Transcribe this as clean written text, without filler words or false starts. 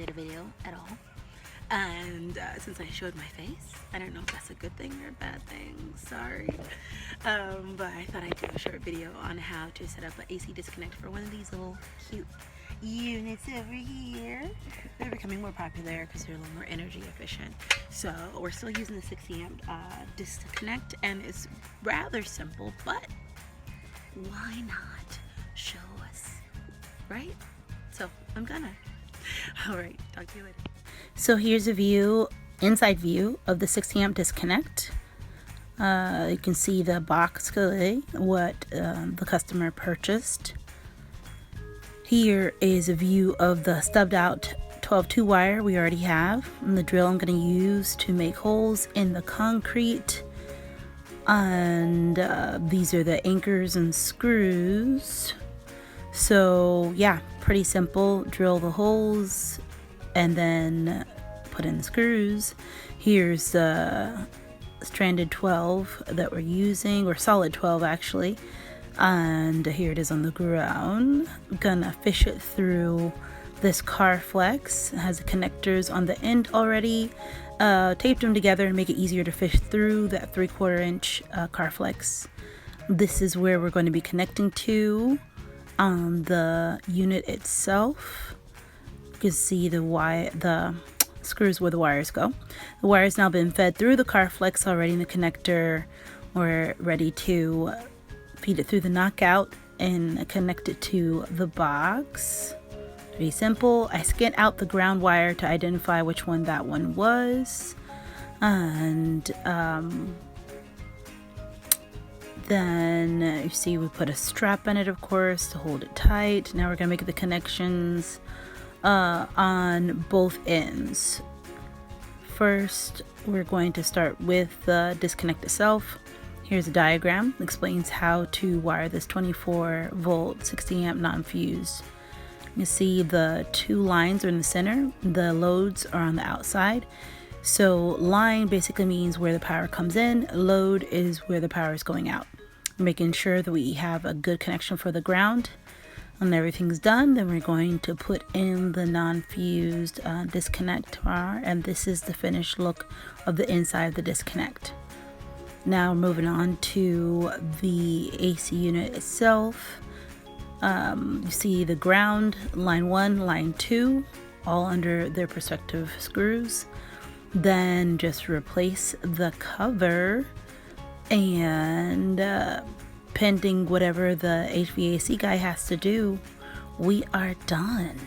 did a video at all. And since I showed my face, I don't know if that's a good thing or a bad thing, sorry. But I thought I'd do a short video on how to set up an AC disconnect for one of these little cute units over here. They're becoming more popular because they're a little more energy efficient. So we're still using the 60 amp disconnect, and it's rather simple, but why not show us, right? So I'm gonna. All right, talk to you later. So here's a view, inside view of the 60 amp disconnect. You can see the box, what the customer purchased. Here is a view of the stubbed out 12-2 wire we already have, and the drill I'm going to use to make holes in the concrete. And these are the anchors and screws. So yeah, pretty simple. Drill the holes and then put in the screws. Here's the stranded 12 that we're using, or solid 12 actually. And here it is on the ground. I'm gonna fish it through this car flex. It has the connectors on the end already. Taped them together to make it easier to fish through that 3/4 inch car flex. This is where we're going to be connecting to on the unit itself. You can see the screws where the wires go. The wire's now been fed through the car flex already in the connector. We're ready to feed it through the knockout and connect it to the box. Pretty simple. I scanned out the ground wire to identify which one that one was, and then you see we put a strap on it, of course, to hold it tight. Now we're gonna make the connections on both ends. First, we're going to start with the disconnect itself. Here's a diagram that explains how to wire this 24 volt 60 amp non-fused. You see the two lines are in the center. The loads are on the outside. So line basically means where the power comes in. Load is where the power is going out. Making sure that we have a good connection for the ground. When everything's done, then we're going to put in the non-fused disconnect bar, and this is the finished look of the inside of the disconnect. Now moving on to the AC unit itself. You see the ground, line 1, line 2, all under their respective screws. Then just replace the cover, and pending whatever the HVAC guy has to do, we are done.